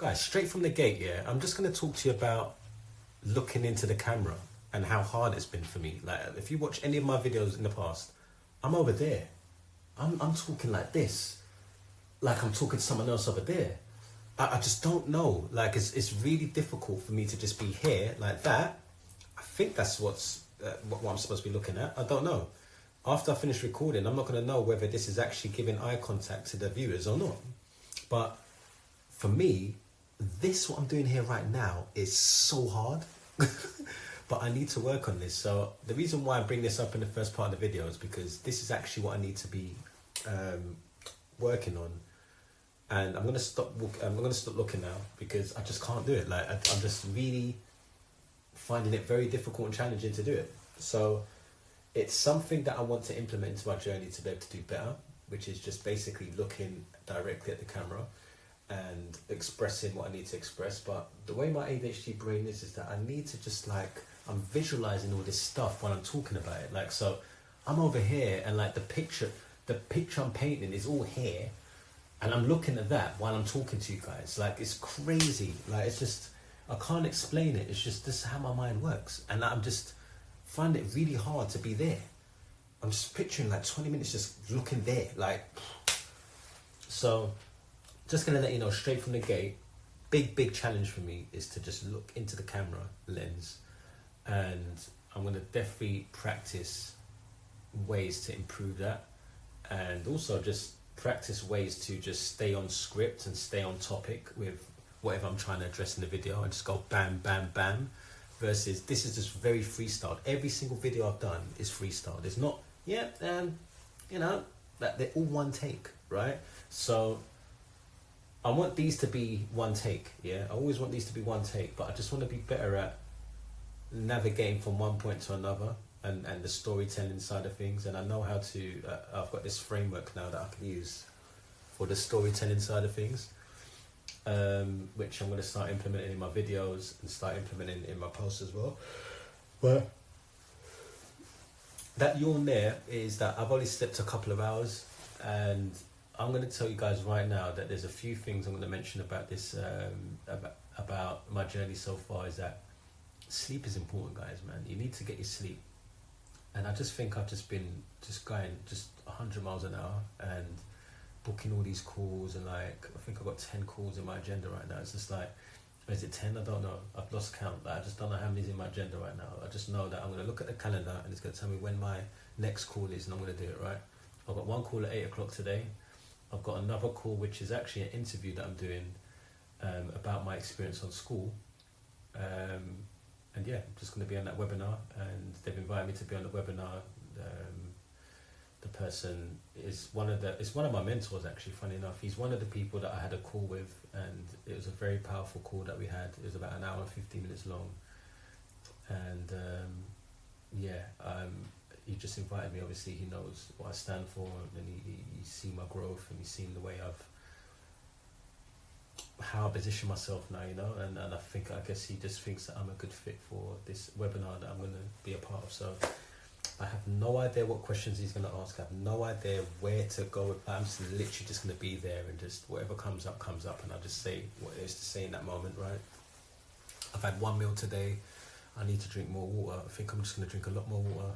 guys, straight from the gate, yeah, I'm just going to talk to you about looking into the camera and how hard it's been for me. Like, if you watch any of my videos in the past, I'm over there. I'm talking like this. Like I'm talking to someone else over there. I just don't know. Like, it's really difficult for me to just be here like that. I think that's what I'm supposed to be looking at. I don't know. After I finish recording, I'm not going to know whether this is actually giving eye contact to the viewers or not. But for me, what I'm doing here right now is so hard. But I need to work on this. So the reason why I bring this up in the first part of the video is because this is actually what I need to be working on. And I'm gonna stop looking now because I just can't do it. Like I'm just really finding it very difficult and challenging to do it. So it's something that I want to implement into my journey to be able to do better, which is just basically looking directly at the camera and expressing what I need to express. But the way my ADHD brain is that I need to just like, I'm visualizing all this stuff while I'm talking about it. Like, so I'm over here and like the picture I'm painting is all here. And I'm looking at that while I'm talking to you guys. Like, it's crazy. Like, it's just, I can't explain it. It's just, this is how my mind works. And I'm just, find it really hard to be there. I'm just picturing like 20 minutes just looking there. Like, so, just going to let you know straight from the gate, big challenge for me is to just look into the camera lens. And I'm going to definitely practice ways to improve that. And also just practice ways to just stay on script and stay on topic with whatever I'm trying to address in the video and just go bam, bam, bam, versus this is just very freestyle. Every single video I've done is freestyle. There's not, you know, that they're all one take, right? So I want these to be one take, yeah? I always want these to be one take, but I just want to be better at navigating from one point to another. And the storytelling side of things, and I know how to, I've got this framework now that I can use for the storytelling side of things, which I'm going to start implementing in my videos and start implementing in my posts as well. But that yawn there is that I've only slept a couple of hours, and I'm going to tell you guys right now that there's a few things I'm going to mention about this, about my journey so far, is that sleep is important, guys, man. You need to get your sleep. And I just think I've just been going 100 miles an hour and booking all these calls, and like I think I've got 10 calls in my agenda right now. It's just like, is it 10? I don't know. I've lost count. Like, I just don't know how many's in my agenda right now. I just know that I'm going to look at the calendar and it's going to tell me when my next call is, and I'm going to do it, right? I've got one call at 8 o'clock today. I've got another call which is actually an interview that I'm doing about my experience on school. And yeah, I'm just going to be on that webinar, and they've invited me to be on the webinar. The person is one of my mentors, actually, funny enough. He's one of the people that I had a call with, and it was a very powerful call that we had. It was about an hour and 15 minutes long. And he just invited me. Obviously, he knows what I stand for, and he's seen my growth, and he's seen the way how I position myself now, you know, and I guess he just thinks that I'm a good fit for this webinar that I'm going to be a part of. So I have no idea what questions he's going to ask. I have no idea where to go. I'm just literally just going to be there, and just whatever comes up, and I'll just say what it is to say in that moment, right? I've had one meal today. I need to drink more water. I think I'm just going to drink a lot more water.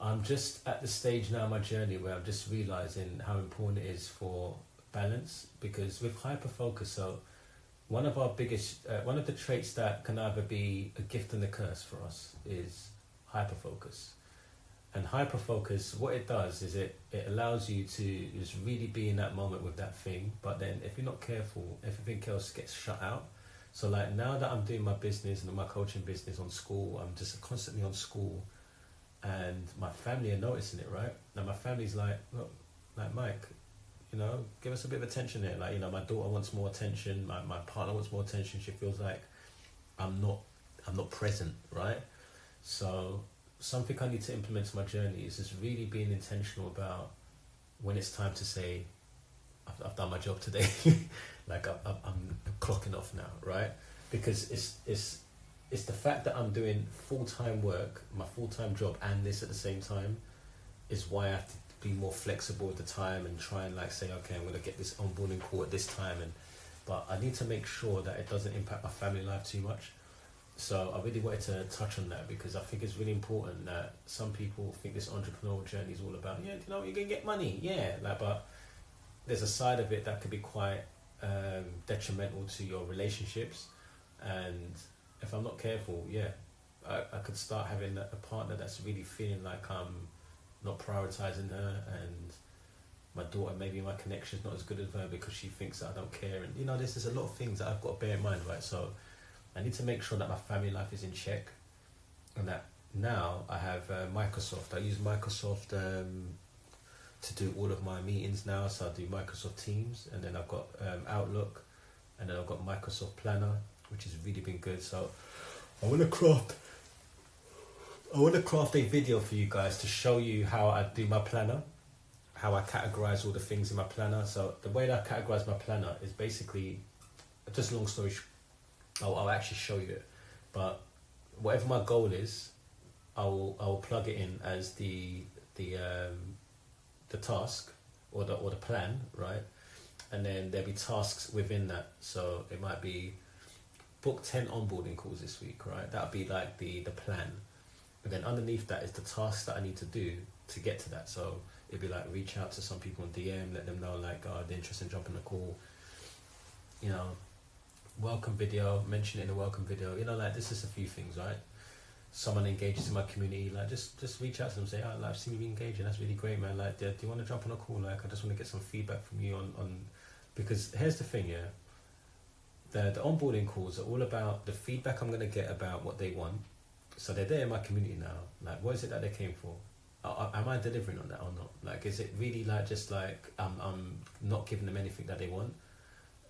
I'm just at the stage now in my journey where I'm just realising how important it is for balance, because with hyperfocus, so one of the traits that can either be a gift and a curse for us is hyperfocus. And hyperfocus, what it does is it allows you to just really be in that moment with that thing, but then if you're not careful, everything else gets shut out. So like now that I'm doing my business and my coaching business on school, I'm just constantly on school, and my family are noticing it, right? Now my family's like, look, like, Mike, you know, give us a bit of attention here. Like, you know, my daughter wants more attention. My partner wants more attention. She feels like I'm not present, right? So something I need to implement in my journey is just really being intentional about when it's time to say, I've done my job today. Like I'm clocking off now, right? Because it's the fact that I'm doing full-time work, my full-time job, and this at the same time is why I have to be more flexible with the time and try and like say, okay, I'm going to get this onboarding call at this time, and but I need to make sure that it doesn't impact my family life too much. So I really wanted to touch on that because I think it's really important that some people think this entrepreneurial journey is all about, yeah, you know, you're going to get money, yeah, like, but there's a side of it that could be quite detrimental to your relationships. And if I'm not careful, yeah, I could start having a partner that's really feeling like I'm not prioritizing her, and my daughter, maybe my connection's not as good as her because she thinks that I don't care. And, you know, there's a lot of things that I've got to bear in mind, right? So I need to make sure that my family life is in check, and that now I have Microsoft. I use Microsoft to do all of my meetings now. So I do Microsoft Teams, and then I've got Outlook, and then I've got Microsoft Planner, which has really been good. So I want to craft a video for you guys to show you how I do my planner, how I categorize all the things in my planner. So the way that I categorize my planner is basically, just a long story I'll actually show you it, but whatever my goal is, I will plug it in as the task or the plan, right? And then there'll be tasks within that. So it might be book 10 onboarding calls this week, right? That'll be like the plan. And then underneath that is the tasks that I need to do to get to that. So it'd be like reach out to some people on DM, let them know like, oh, they're interested in jumping on a call, you know, welcome video, mention it in a welcome video, you know, like this is a few things, right? Someone engages in my community, like just reach out to them, say, oh, like, I've seen you engaging, that's really great, man, like do you want to jump on a call? Like I just want to get some feedback from you on because here's the thing, yeah, the onboarding calls are all about the feedback I'm going to get about what they want. So they're there in my community now, like what is it that they came for? Am I delivering on that or not? Like is it really like just like I'm not giving them anything that they want?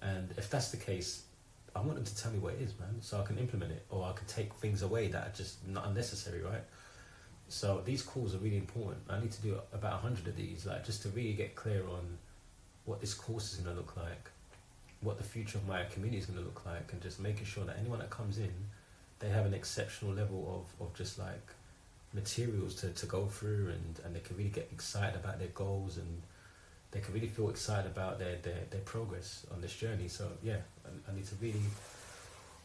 And if that's the case, I want them to tell me what it is, man, so I can implement it, or I can take things away that are just not unnecessary, right? So these calls are really important. I need to do about 100 of these, like just to really get clear on what this course is going to look like, what the future of my community is going to look like, and just making sure that anyone that comes in, they have an exceptional level of just like materials to go through, and they can really get excited about their goals, and they can really feel excited about their progress on this journey. So yeah, I need to really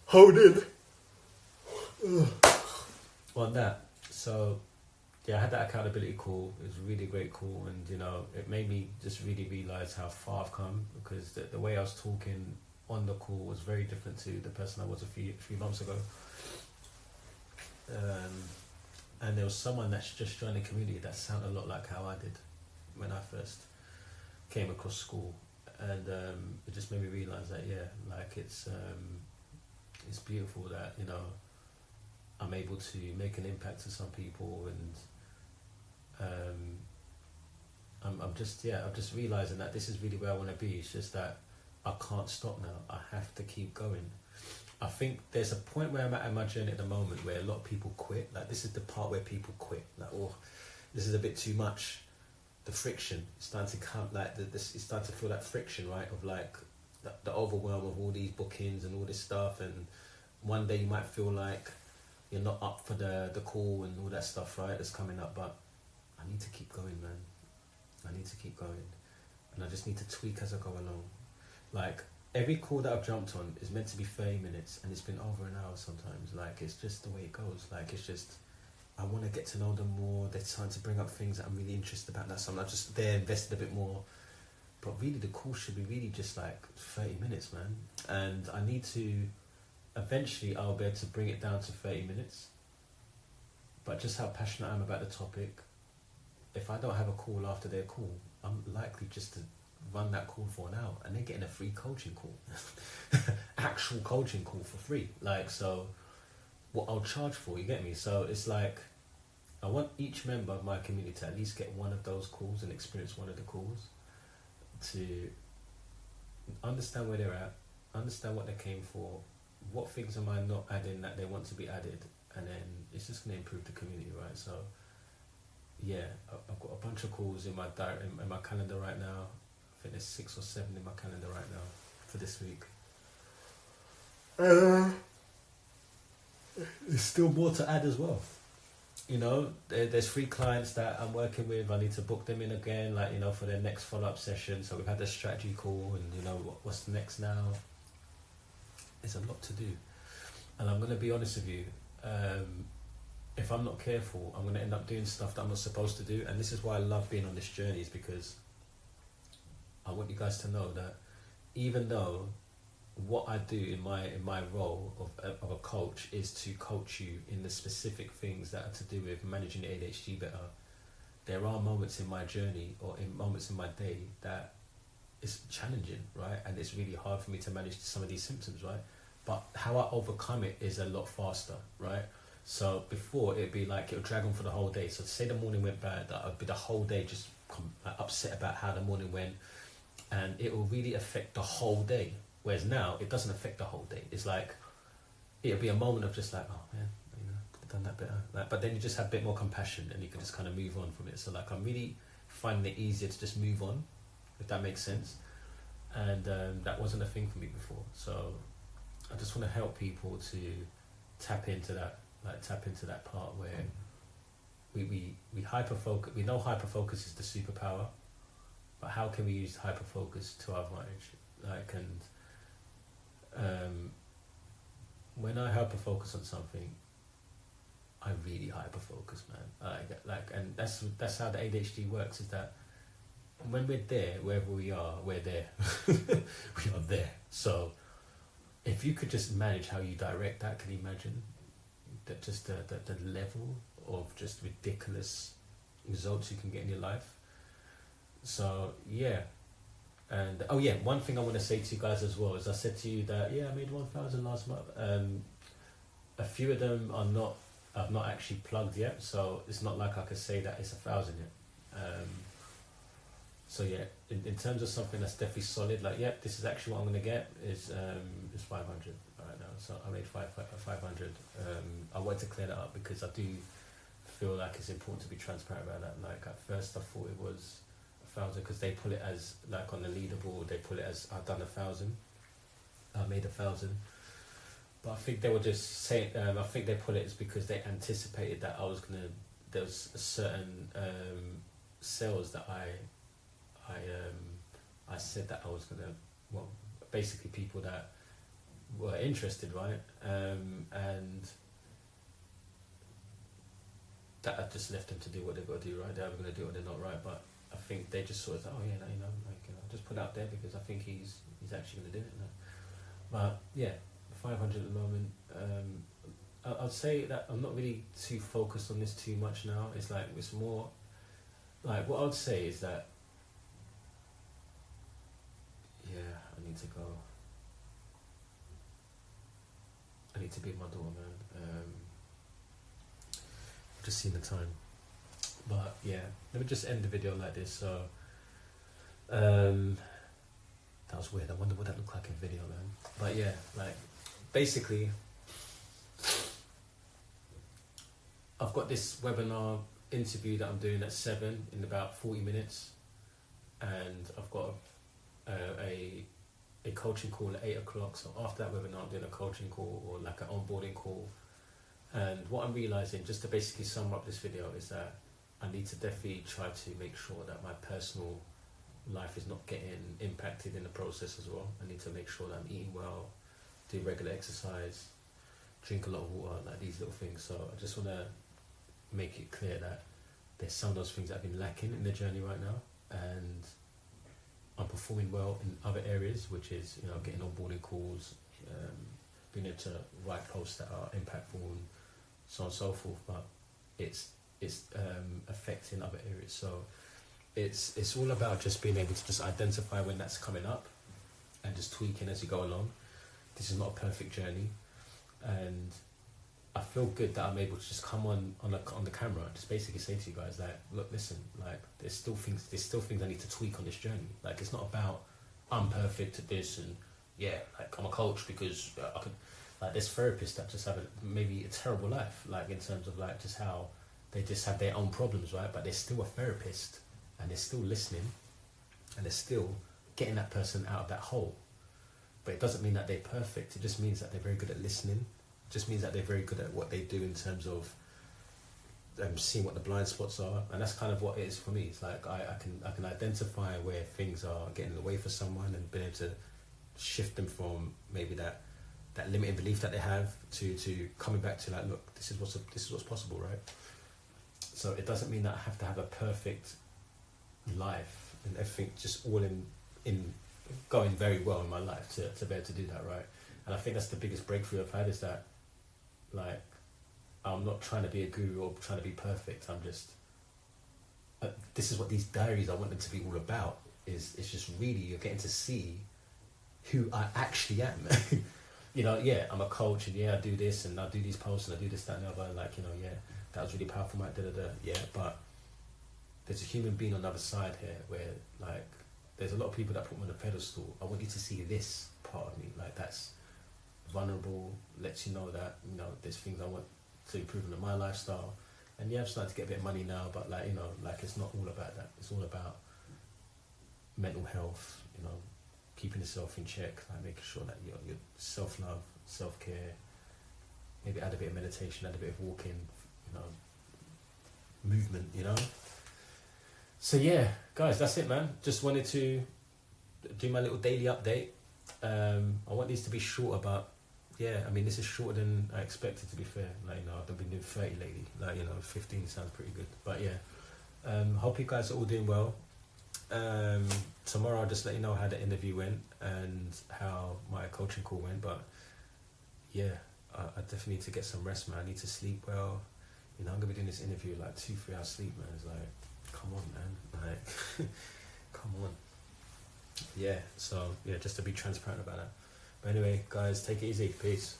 hold in on that. So yeah, I had that accountability call. It was a really great call, and you know, it made me just really realise how far I've come, because the way I was talking on the call was very different to the person I was a few months ago. And there was someone that's just joined the community that sounded a lot like how I did when I first came across school, and it just made me realise that like it's beautiful that, you know, I'm able to make an impact to some people, and I'm just realising that this is really where I want to be. It's just that I can't stop now. I have to keep going. I think there's a point where I'm at in my journey at the moment where a lot of people quit. Like this is the part where people quit. Like, oh, this is a bit too much. The friction is starting to come, like it's starting to feel that friction, right? Of like the overwhelm of all these bookings and all this stuff. And one day you might feel like you're not up for the call and all that stuff, right? That's coming up. But I need to keep going, man. I need to keep going. And I just need to tweak as I go along. Like, every call that I've jumped on is meant to be 30 minutes, and it's been over an hour sometimes. Like, it's just the way it goes. Like, it's just, I want to get to know them more. They're trying to bring up things that I'm really interested about. That's something I've just invested a bit more. But really, the call should be really just like 30 minutes, man. And I need to, eventually, I'll be able to bring it down to 30 minutes. But just how passionate I am about the topic, if I don't have a call after their call, I'm likely just to run that call for an hour, and they're getting a free coaching call. Actual coaching call for free. Like, so what I'll charge for, you get me? So it's like, I want each member of my community to at least get one of those calls and experience one of the calls, to understand where they're at, understand what they came for, what things am I not adding that they want to be added, and then it's just going to improve the community, right? So yeah, I've got a bunch of calls in my diary, in my calendar right now. I think there's 6 or 7 in my calendar right now for this week. There's still more to add as well. You know, there's 3 clients that I'm working with. I need to book them in again, like, you know, for their next follow-up session. So we've had the strategy call, and, you know, what's next now? there's a lot to do. And I'm going to be honest with you, if I'm not careful, I'm going to end up doing stuff that I'm not supposed to do. And this is why I love being on this journey, is because I want you guys to know that even though what I do in my role of a coach is to coach you in the specific things that are to do with managing ADHD better, there are moments in my journey or in moments in my day that it's challenging, right? And it's really hard for me to manage some of these symptoms, right? But how I overcome it is a lot faster, right? So before, it'd be like, it'll drag on for the whole day. So say the morning went bad, I'd be the whole day just upset about how the morning went, and it will really affect the whole day. Whereas now, it doesn't affect the whole day. It's like, it'll be a moment of just like, oh man, you know, could have done that better. Like, but then you just have a bit more compassion and you can just kind of move on from it. So like, I'm really finding it easier to just move on, if that makes sense. And that wasn't a thing for me before. So I just want to help people to tap into that part where we hyper focus. We know hyper focus is the superpower, but how can we use hyper focus to our advantage? Like, and when I hyper focus on something, I really hyper focus, man. And that's how the ADHD works. Is that when we're there, wherever we are, we're there. We are there. So if you could just manage how you direct that, can you imagine that just the level of just ridiculous results you can get in your life? So yeah. And oh yeah, one thing I want to say to you guys as well is, I said to you that I made 1,000 last month. A few of them I've not actually plugged yet, so it's not like I could say that it's 1,000 yet. So yeah, in terms of something that's definitely solid, like this is actually what I'm gonna get is 500 right now. So I made 500. I wanted to clear that up because I do feel like it's important to be transparent about that. Like at first I thought it was 1,000 because they put it as like on the leaderboard. They put it as I've done 1,000. I made 1,000. But I think they were just saying. I think they put it as because they anticipated that I was gonna. There was a certain sales that I said that I was gonna. Well, basically people that were interested, right? And that I just left them to do what they've got to do, right? They're either gonna do it or they're not, right? But I think they just sort of thought, oh yeah, no, just put it out there because I think he's actually gonna do it now. But yeah. 500 at the moment. I'd say that I'm not really too focused on this too much now. It's like, it's more like, what I would say is that I need to go. I need to be with my daughter, man. I've just seen the time. But yeah, let me just end the video like this. So that was weird. I wonder what that looked like in video, man. But yeah, like basically I've got this webinar interview that I'm doing at 7 in about 40 minutes, and I've got a coaching call at 8 o'clock. So after that webinar, I'm doing a coaching call or like an onboarding call. And what I'm realizing, just to basically sum up this video, is that I need to definitely try to make sure that my personal life is not getting impacted in the process as well. I need to make sure that I'm eating well, do regular exercise, drink a lot of water, like these little things. So I just want to make it clear that there's some of those things that I've been lacking in the journey right now, and I'm performing well in other areas, which is, you know, getting onboarding calls, being able to write posts that are impactful and so on and so forth. But it's affecting other areas. So it's all about just being able to just identify when that's coming up and just tweaking as you go along. This is not a perfect journey, and I feel good that I'm able to just come on the camera and just basically say to you guys like, look, listen, like there's still things I need to tweak on this journey. Like, it's not about I'm perfect at this and like I'm a coach because I could, like, there's therapists that just have maybe a terrible life, like in terms of like just how they just have their own problems, right? But they're still a therapist and they're still listening and they're still getting that person out of that hole. But it doesn't mean that they're perfect. It just means that they're very good at listening. It just means that they're very good at what they do in terms of seeing what the blind spots are. And that's kind of what it is for me. It's like I can identify where things are getting away for someone and being able to shift them from maybe that that limiting belief that they have to coming back to like, look, this is what's possible, right? So it doesn't mean that I have to have a perfect life and everything just all in going very well in my life to be able to do that, right? And I think that's the biggest breakthrough I've had, is that like I'm not trying to be a guru or trying to be perfect. I'm just this is what these diaries, I want them to be all about. It's just really, you're getting to see who I actually am. You know, yeah, I'm a coach, and yeah, I do this, and I do these posts, and I do this, that, and the other, and like, you know, yeah, that was really powerful, Mike, yeah, but there's a human being on the other side here where, like, there's a lot of people that put me on a pedestal. I want you to see this part of me, like, that's vulnerable, lets you know that, you know, there's things I want to improve in my lifestyle. And yeah, I'm starting to get a bit of money now, but like, you know, like, it's not all about that. It's all about mental health, you know, keeping yourself in check, like making sure that your self-love, self-care, maybe add a bit of meditation, add a bit of walking, you know, movement, you know. So yeah, guys, that's it, man. Just wanted to do my little daily update. I want these to be short, but yeah, I mean, this is shorter than I expected, to be fair. Like, you know, I've been doing 30 lately. Like, you know, 15 sounds pretty good. But yeah, hope you guys are all doing well. Tomorrow I'll just let you know how the interview went and how my coaching call went. But yeah, I definitely need to get some rest, man. I need to sleep well. You know, I'm gonna be doing this interview like 2-3 hours sleep, man. It's like, come on, man. Like, come on. Yeah, so yeah, just to be transparent about that. But anyway, guys, take it easy. Peace.